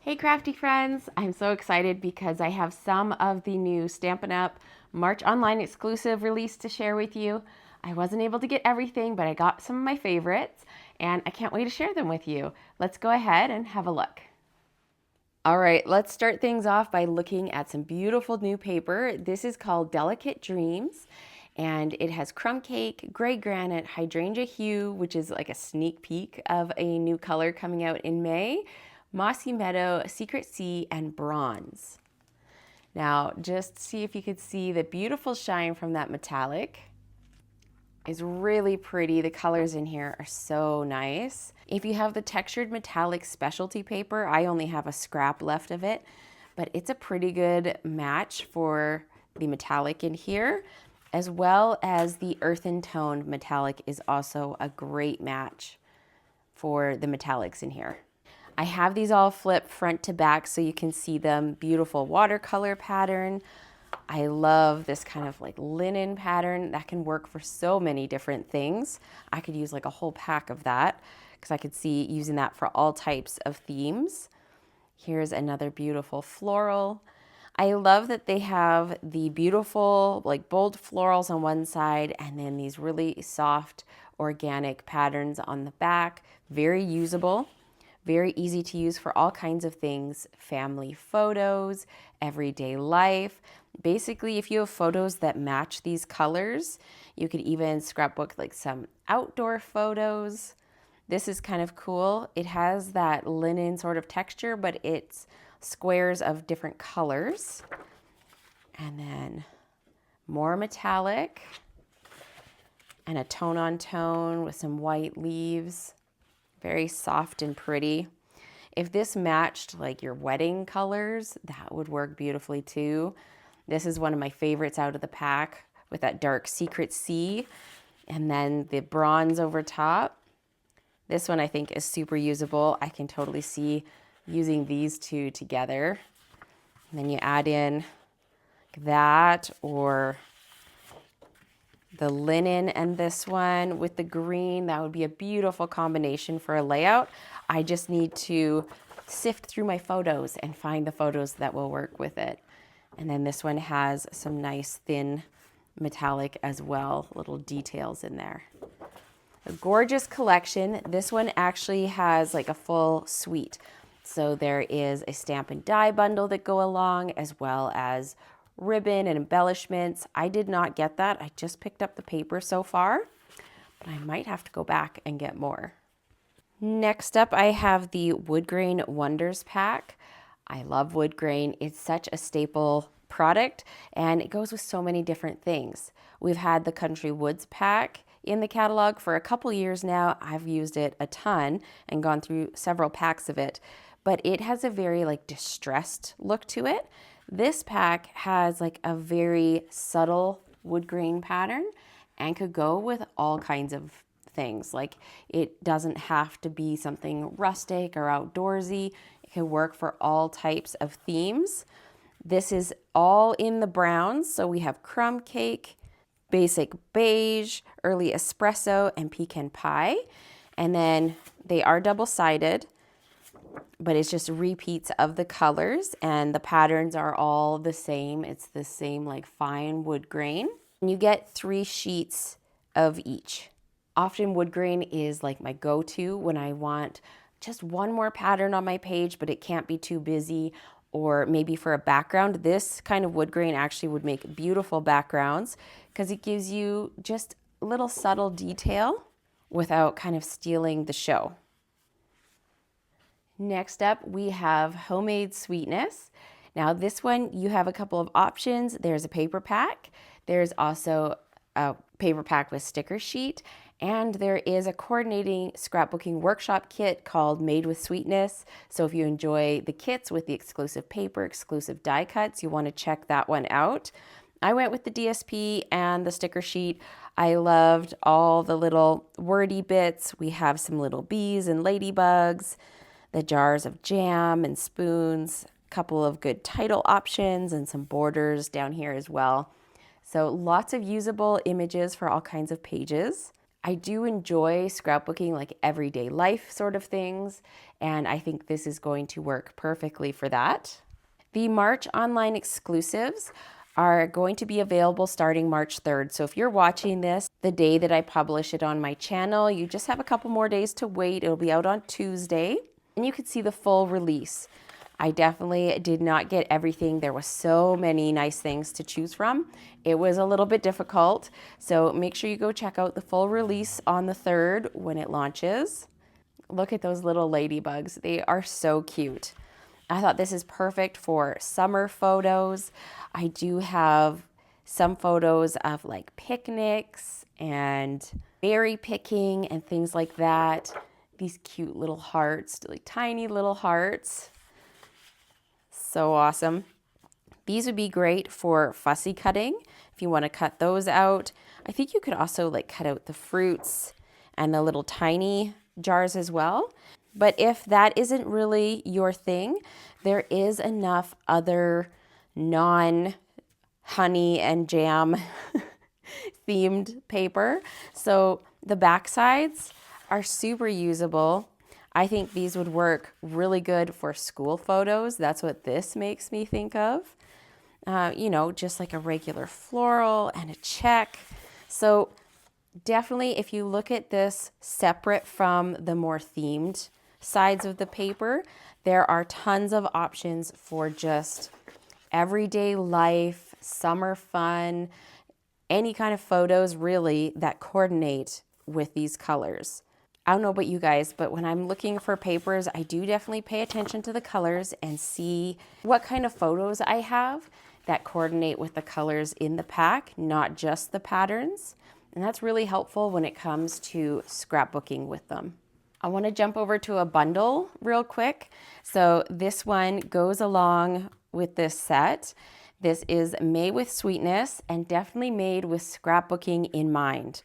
Hey crafty friends, I'm so excited because I have some of the new Stampin' Up! March Online exclusive release to share with you. I wasn't able to get everything, but I got some of my favorites and I can't wait to share them with you. Let's go ahead and have a look. All right, let's start things off by looking at some beautiful new paper. This is called Delicate Dreams, and it has crumb cake, gray granite, hydrangea hue, which is like a sneak peek of a new color coming out in May, mossy meadow, secret sea, and bronze. Now, just see if you could see the beautiful shine from that metallic. Is really pretty. The colors in here are so nice. If you have the textured metallic specialty paper, I only have a scrap left of it, but it's a pretty good match for the metallic in here, as well as the earthen toned metallic is also a great match for the metallics in here. I have these all flipped front to back so you can see them. Beautiful watercolor pattern. I love this kind of like linen pattern that can work for so many different things. I could use like a whole pack of that because I could see using that for all types of themes. Here's another beautiful floral. I love that they have the beautiful like bold florals on one side and then these really soft organic patterns on the back. Very usable. Very easy to use for all kinds of things, family photos, everyday life. Basically, if you have photos that match these colors, you could even scrapbook like some outdoor photos. This is kind of cool. It has that linen sort of texture, but it's squares of different colors. And then more metallic and a tone on tone with some white leaves. Very soft and pretty. If this matched like your wedding colors, that would work beautifully too. This is one of my favorites out of the pack with that dark secret sea and then the bronze over top. This one I think is super usable. I can totally see using these two together. And then you add in that or the linen and this one with the green. That would be a beautiful combination for a layout. I just need to sift through my photos and find the photos that will work with it. And then this one has some nice thin metallic as well, little details in there. A gorgeous collection. This one actually has like a full suite. So there is a stamp and die bundle that go along as well as ribbon and embellishments. I did not get that. I just picked up the paper so far, but I might have to go back and get more. Next up, I have the Wood Grain Wonders pack. I love wood grain. It's such a staple product and it goes with so many different things. We've had the Country Woods pack in the catalog for a couple years now. I've used it a ton and gone through several packs of it, but it has a very like distressed look to it. This pack has like a very subtle wood grain pattern and could go with all kinds of things. Like it doesn't have to be something rustic or outdoorsy. It can work for all types of themes. This is all in the browns. So we have crumb cake, basic beige, early espresso, and pecan pie. And then they are double-sided, but it's just repeats of the colors and the patterns are all the same. It's the same like fine wood grain. And you get 3 sheets of each. Often wood grain is like my go-to when I want just one more pattern on my page, but it can't be too busy, or maybe for a background. This kind of wood grain actually would make beautiful backgrounds because it gives you just a little subtle detail without kind of stealing the show. Next up, we have Homemade Sweetness. Now this one, you have a couple of options. There's a paper pack. There's also a paper pack with sticker sheet. And there is a coordinating scrapbooking workshop kit called Made with Sweetness. So if you enjoy the kits with the exclusive paper, exclusive die cuts, you want to check that one out. I went with the DSP and the sticker sheet. I loved all the little wordy bits. We have some little bees and ladybugs, the jars of jam and spoons, a couple of good title options and some borders down here as well. So lots of usable images for all kinds of pages. I do enjoy scrapbooking, like everyday life sort of things, and I think this is going to work perfectly for that. The March online exclusives are going to be available starting March 3rd. So if you're watching this the day that I publish it on my channel, you just have a couple more days to wait. It'll be out on Tuesday, and you can see the full release. I definitely did not get everything. There was so many nice things to choose from. It was a little bit difficult. So make sure you go check out the full release on the 3rd when it launches. Look at those little ladybugs. They are so cute. I thought this is perfect for summer photos. I do have some photos of like picnics and berry picking and things like that. These cute little hearts, like tiny little hearts. So awesome. These would be great for fussy cutting if you want to cut those out. I think you could also like cut out the fruits and the little tiny jars as well. But if that isn't really your thing, there is enough other non-honey and jam themed paper. So the back sides are super usable. I think these would work really good for school photos. That's what this makes me think of. You know, just like a regular floral and a check. So definitely if you look at this separate from the more themed sides of the paper, there are tons of options for just everyday life, summer fun, any kind of photos really that coordinate with these colors. I don't know about you guys, but when I'm looking for papers, I do definitely pay attention to the colors and see what kind of photos I have that coordinate with the colors in the pack, not just the patterns. And that's really helpful when it comes to scrapbooking with them. I want to jump over to a bundle real quick. So this one goes along with this set. This is made with sweetness and definitely made with scrapbooking in mind.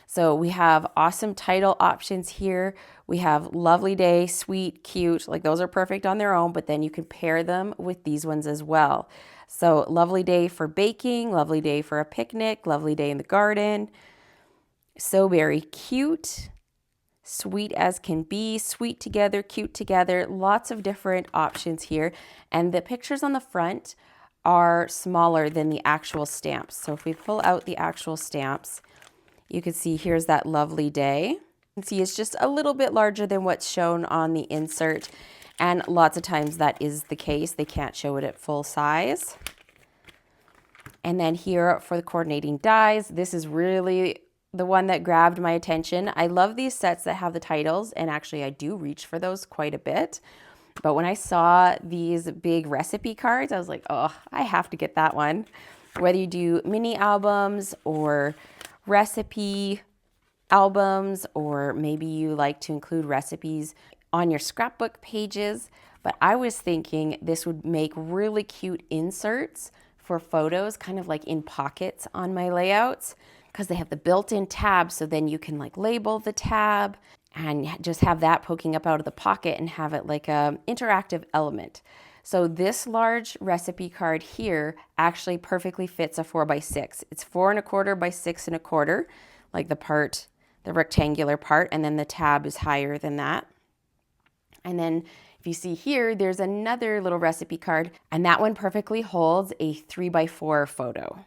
So we have awesome title options here. We have lovely day, sweet, cute, like those are perfect on their own, but then you can pair them with these ones as well. So lovely day for baking, lovely day for a picnic, lovely day in the garden. So very cute, sweet as can be, sweet together, cute together, lots of different options here. And the pictures on the front are smaller than the actual stamps. So if we pull out the actual stamps, you can see here's that lovely day. You can see it's just a little bit larger than what's shown on the insert. And lots of times that is the case. They can't show it at full size. And then here for the coordinating dies, this is really the one that grabbed my attention. I love these sets that have the titles, and actually I do reach for those quite a bit. But when I saw these big recipe cards, I was like, oh, I have to get that one. Whether you do mini albums or recipe albums, or maybe you like to include recipes on your scrapbook pages. But I was thinking this would make really cute inserts for photos, kind of like in pockets on my layouts, because they have the built-in tab, so then you can like label the tab and just have that poking up out of the pocket and have it like a interactive element. So this large recipe card here actually perfectly fits a 4x6. It's 4¼ by 6¼ like the rectangular part, and then the tab is higher than that. And then if you see here, there's another little recipe card, and that one perfectly holds a 3x4 photo.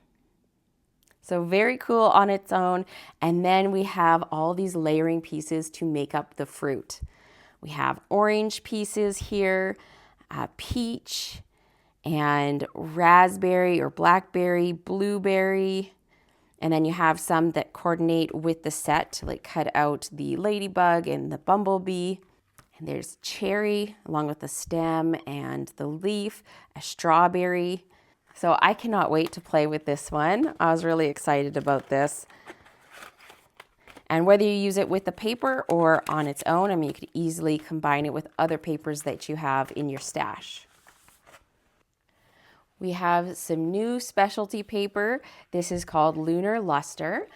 So very cool on its own. And then we have all these layering pieces to make up the fruit. We have orange pieces here, peach, and raspberry or blackberry, blueberry. And then you have some that coordinate with the set to like cut out the ladybug and the bumblebee. And there's cherry along with the stem and the leaf, a strawberry. So I cannot wait to play with this one. I was really excited about this. And whether you use it with the paper or on its own, I mean, you could easily combine it with other papers that you have in your stash. We have some new specialty paper. This is called Lunar Lustre,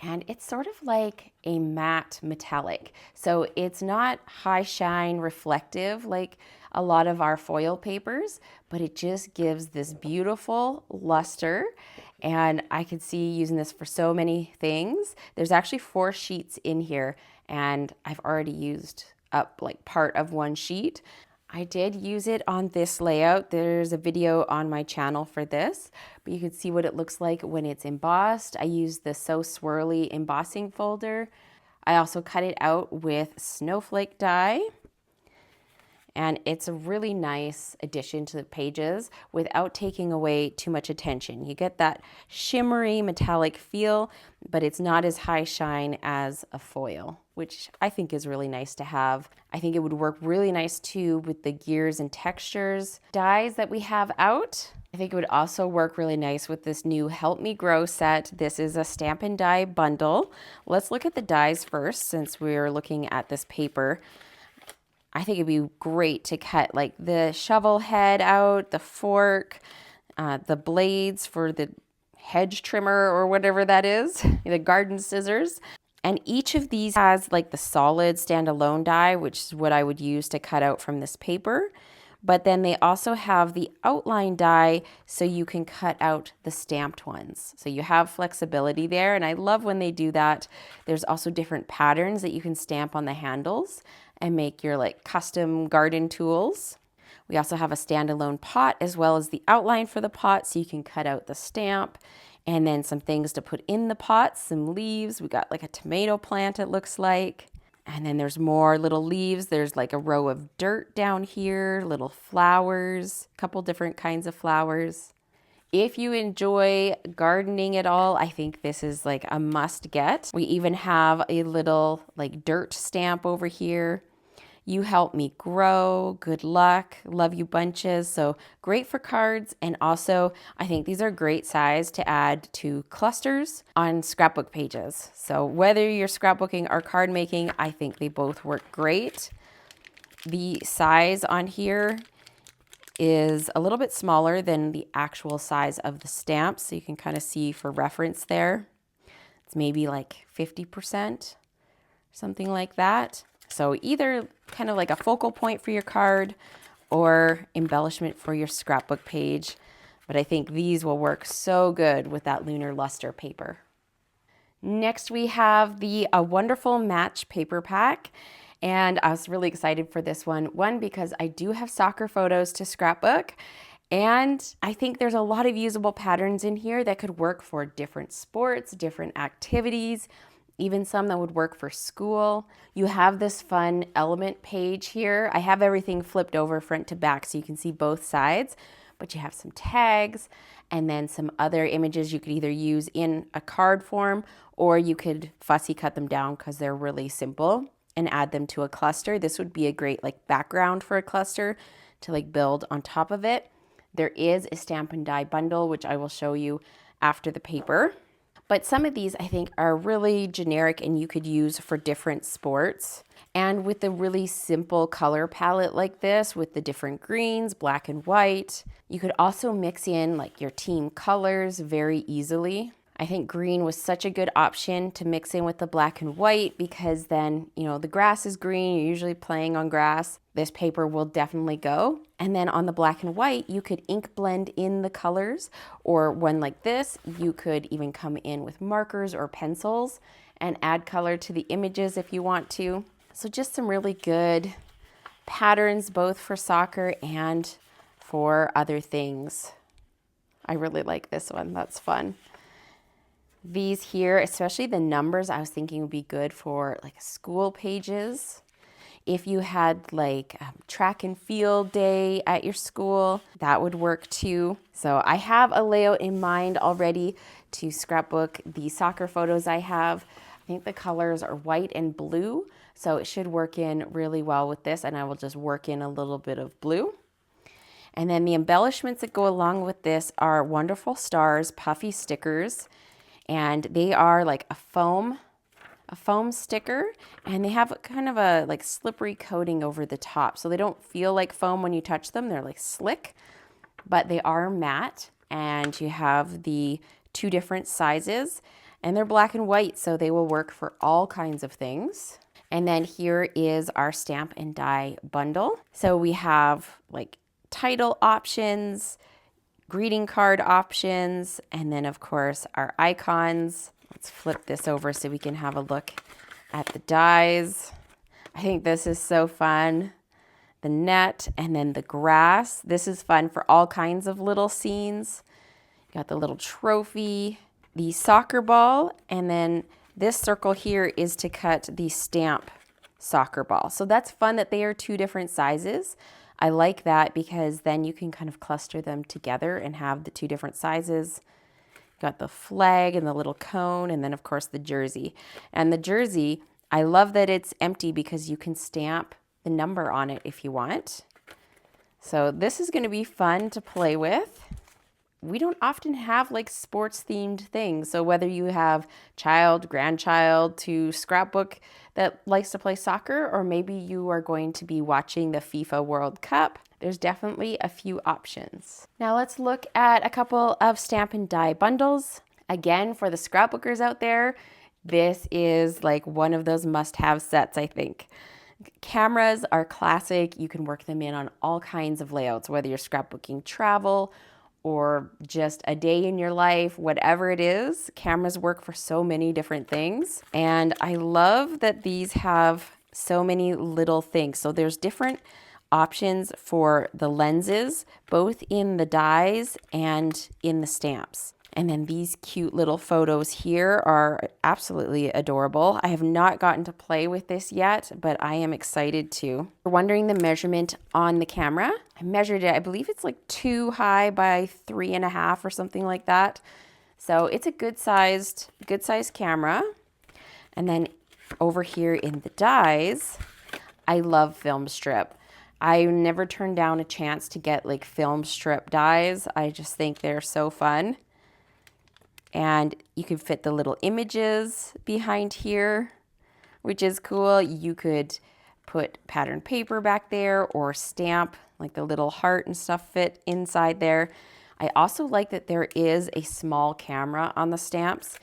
and it's sort of like a matte metallic. So it's not high shine reflective like a lot of our foil papers, but it just gives this beautiful luster. And I could see using this for so many things. There's actually 4 sheets in here, and I've already used up like part of one sheet. I did use it on this layout. There's a video on my channel for this, but you can see what it looks like when it's embossed. I used the So Swirly embossing folder. I also cut it out with snowflake die, and it's a really nice addition to the pages without taking away too much attention. You get that shimmery metallic feel, but it's not as high shine as a foil, which I think is really nice to have. I think it would work really nice too with the gears and textures dies that we have out. I think it would also work really nice with this new Help Me Grow set. This is a Stampin' Die bundle. Let's look at the dies first since we're looking at this paper. I think it'd be great to cut like the shovel head out, the fork, the blades for the hedge trimmer or whatever that is, the garden scissors. And each of these has like the solid standalone die, which is what I would use to cut out from this paper. But then they also have the outline die so you can cut out the stamped ones. So you have flexibility there, and I love when they do that. There's also different patterns that you can stamp on the handles and make your like custom garden tools. We also have a standalone pot as well as the outline for the pot so you can cut out the stamp, and then some things to put in the pot, some leaves. We got like a tomato plant, it looks like. And then there's more little leaves. There's like a row of dirt down here, little flowers, a couple different kinds of flowers. If you enjoy gardening at all, I think this is like a must get. We even have a little like dirt stamp over here. You help me grow, good luck, love you bunches. So great for cards. And also I think these are great size to add to clusters on scrapbook pages. So whether you're scrapbooking or card making, I think they both work great. The size on here is a little bit smaller than the actual size of the stamp. So you can kind of see for reference there. It's maybe like 50%, something like that. So either kind of like a focal point for your card or embellishment for your scrapbook page. But I think these will work so good with that Lunar Lustre paper. Next we have the A Wonderful Match paper pack. And I was really excited for this one. One, because I do have soccer photos to scrapbook. And I think there's a lot of usable patterns in here that could work for different sports, different activities, even some that would work for school. You have this fun element page here. I have everything flipped over front to back so you can see both sides, but you have some tags and then some other images you could either use in a card form or you could fussy cut them down because they're really simple and add them to a cluster. This would be a great like background for a cluster to like build on top of it. There is a Stampin' Die bundle, which I will show you after the paper. But some of these I think are really generic and you could use for different sports. And with a really simple color palette like this, with the different greens, black and white, you could also mix in like your team colors very easily. I think green was such a good option to mix in with the black and white because then, you know, the grass is green, you're usually playing on grass. This paper will definitely go. And then on the black and white, you could ink blend in the colors, or one like this, you could even come in with markers or pencils and add color to the images if you want to. So just some really good patterns, both for soccer and for other things. I really like this one, that's fun. These here, especially the numbers, I was thinking would be good for like school pages. If you had like track and field day at your school, that would work too. So I have a layout in mind already to scrapbook the soccer photos I have. I think the colors are white and blue, so it should work in really well with this, and I will just work in a little bit of blue. And then the embellishments that go along with this are Wonderful Stars Puffy stickers. And they are like a foam sticker, and they have kind of a like slippery coating over the top. So they don't feel like foam when you touch them. They're like slick, but they are matte, and you have the 2 different sizes. And they're black and white, so they will work for all kinds of things. And then here is our stamp and die bundle. So we have like title options, greeting card options, and then of course our icons. Let's flip this over so we can have a look at the dies. I think this is so fun. The net and then the grass. This is fun for all kinds of little scenes. You got the little trophy, the soccer ball, and then this circle here is to cut the stamp soccer ball. So that's fun that they are two different sizes. I like that because then you can kind of cluster them together and have the two different sizes. Got the flag and the little cone, and then of course the jersey. And the jersey, I love that it's empty because you can stamp the number on it if you want. So this is going to be fun to play with. We don't often have like sports themed things. So whether you have child, grandchild to scrapbook that likes to play soccer, or maybe you are going to be watching the FIFA World Cup, there's definitely a few options. Now let's look at a couple of stamp and die bundles. Again, for the scrapbookers out there, this is like one of those must-have sets, I think. Cameras are classic. You can work them in on all kinds of layouts, whether you're scrapbooking travel or just a day in your life, whatever it is. Cameras work for so many different things. And I love that these have so many little things. So there's different options for the lenses, both in the dies and in the stamps. And then these cute little photos here are absolutely adorable. I have not gotten to play with this yet, but I am excited to. You're wondering the measurement on the camera. I measured it, I believe it's like 2 high by 3.5 or something like that. So it's a good sized camera. And then over here in the dies, I love film strip. I never turned down a chance to get like film strip dies. I just think they're so fun. And you can fit the little images behind here, which is cool. You could put patterned paper back there or stamp like the little heart and stuff fit inside there. I also like that there is a small camera on the stamps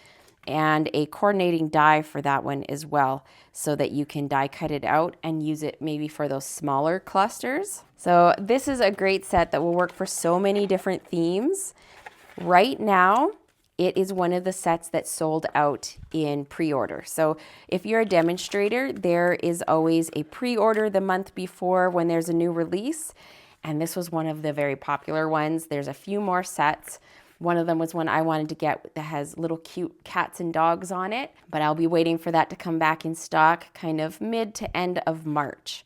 and a coordinating die for that one as well, so that you can die cut it out and use it maybe for those smaller clusters. So this is a great set that will work for so many different themes. Right now, it is one of the sets that sold out in pre-order. So if you're a demonstrator, there is always a pre-order the month before when there's a new release. And this was one of the very popular ones. There's a few more sets. One of them was one I wanted to get that has little cute cats and dogs on it, but I'll be waiting for that to come back in stock kind of mid to end of March.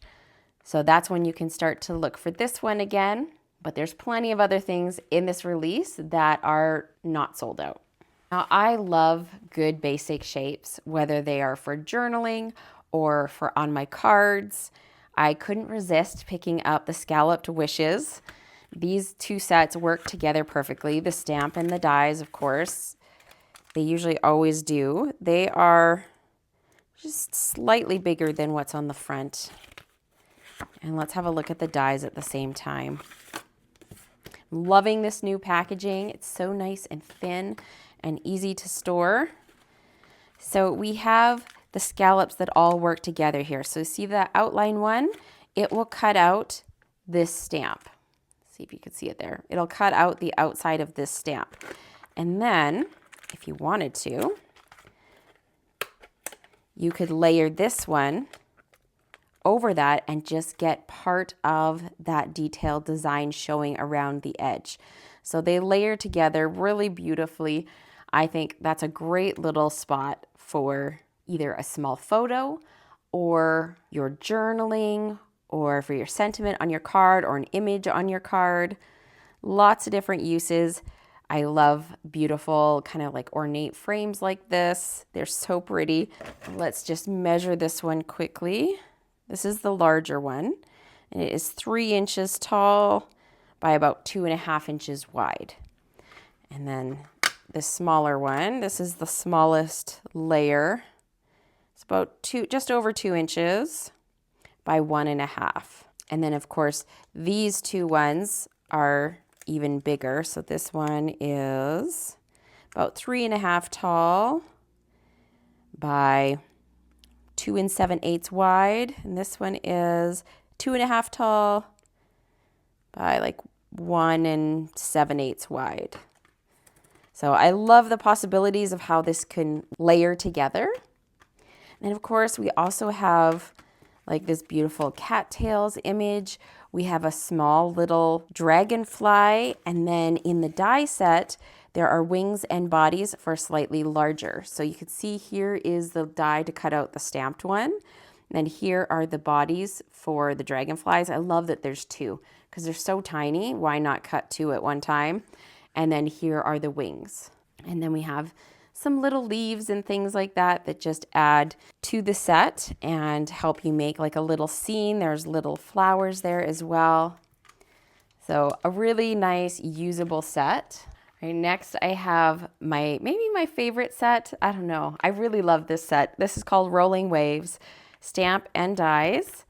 So that's when you can start to look for this one again. But there's plenty of other things in this release that are not sold out. Now, I love good basic shapes, whether they are for journaling or for on my cards. I couldn't resist picking up the scalloped wishes. These two sets work together perfectly. The stamp and the dies, of course. They usually always do. They are just slightly bigger than what's on the front. And let's have a look at the dies at the same time. Loving this new packaging. It's so nice and thin and easy to store. So we have the scallops that all work together here. So see the outline one? It will cut out this stamp. See if you can see it there. It'll cut out the outside of this stamp. And then, if you wanted to, you could layer this one over that and just get part of that detailed design showing around the edge. So they layer together really beautifully. I think that's a great little spot for either a small photo or your journaling or for your sentiment on your card or an image on your card. Lots of different uses. I love beautiful kind of like ornate frames like this. They're so pretty. Let's just measure this one quickly. This is the larger one, and it is 3 inches tall by about 2.5 inches wide. And then the smaller one, this is the smallest layer. It's about just over 2 inches by 1.5. And then of course, these two ones are even bigger. So this one is about 3.5 tall by 2 7/8 wide. And this one is 2.5 tall by like 1 7/8 wide. So I love the possibilities of how this can layer together. And of course, we also have like this beautiful cattails image. We have a small little dragonfly, and then in the die set, there are wings and bodies for slightly larger. So you can see here is the die to cut out the stamped one. And then here are the bodies for the dragonflies. I love that there's two because they're so tiny. Why not cut two at one time? And then here are the wings. And then we have some little leaves and things like that that just add to the set and help you make like a little scene. There's little flowers there as well. So a really nice usable set. Right, next I have maybe my favorite set. I don't know. I really love this set. This is called Rolling Waves Stamp and Dies.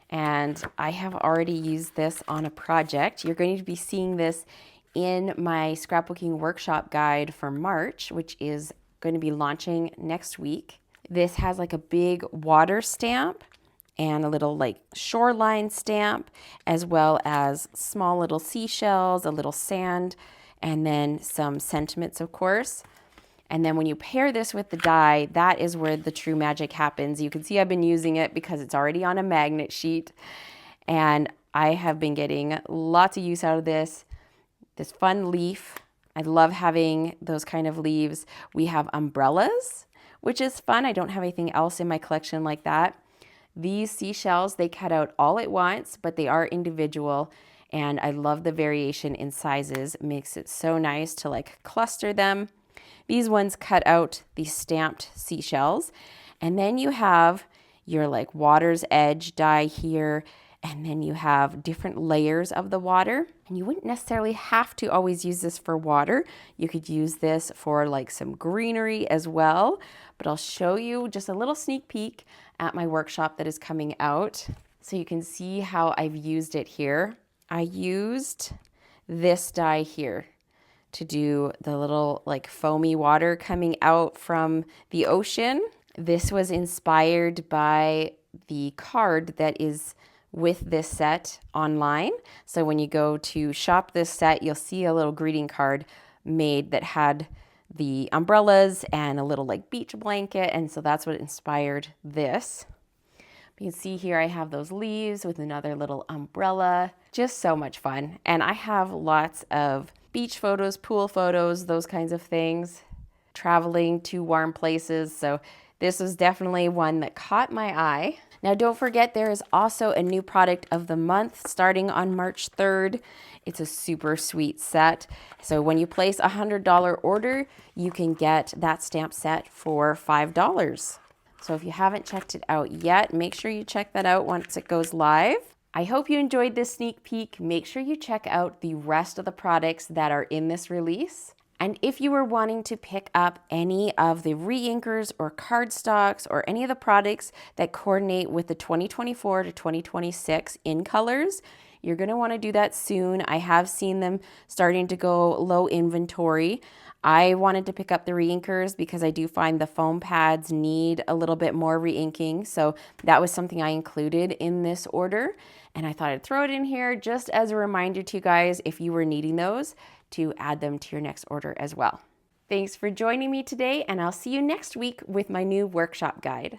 And I have already used this on a project. You're going to be seeing this in my scrapbooking workshop guide for March, which is going to be launching next week. This has like a big water stamp and a little like shoreline stamp, as well as small little seashells, a little sand, and then some sentiments, of course. And then when you pair this with the die, that is where the true magic happens. You can see I've been using it because it's already on a magnet sheet, and I have been getting lots of use out of this. This fun leaf. I love having those kind of leaves. We have umbrellas, which is fun. I don't have anything else in my collection like that. These seashells, they cut out all at once, but they are individual. And I love the variation in sizes. It makes it so nice to like cluster them. These ones cut out these stamped seashells. And then you have your like water's edge die here. And then you have different layers of the water. And you wouldn't necessarily have to always use this for water. You could use this for like some greenery as well. But I'll show you just a little sneak peek at my workshop that is coming out. So you can see how I've used it here. I used this die here to do the little like foamy water coming out from the ocean. This was inspired by the card that is with this set online. So when you go to shop this set, you'll see a little greeting card made that had the umbrellas and a little like beach blanket. And so that's what inspired this. You can see here I have those leaves with another little umbrella. Just so much fun. And I have lots of beach photos, pool photos, those kinds of things, traveling to warm places. So this was definitely one that caught my eye. Now don't forget, there is also a new product of the month starting on March 3rd. It's a super sweet set. So when you place a $100 order, you can get that stamp set for $5. So if you haven't checked it out yet, make sure you check that out once it goes live. I hope you enjoyed this sneak peek. Make sure you check out the rest of the products that are in this release. And if you were wanting to pick up any of the re-inkers or cardstocks or any of the products that coordinate with the 2024 to 2026 in colors, you're going to want to do that soon. I have seen them starting to go low inventory. I wanted to pick up the re-inkers because I do find the foam pads need a little bit more re-inking. So that was something I included in this order. And I thought I'd throw it in here just as a reminder to you guys, if you were needing those, to add them to your next order as well. Thanks for joining me today, and I'll see you next week with my new workshop guide.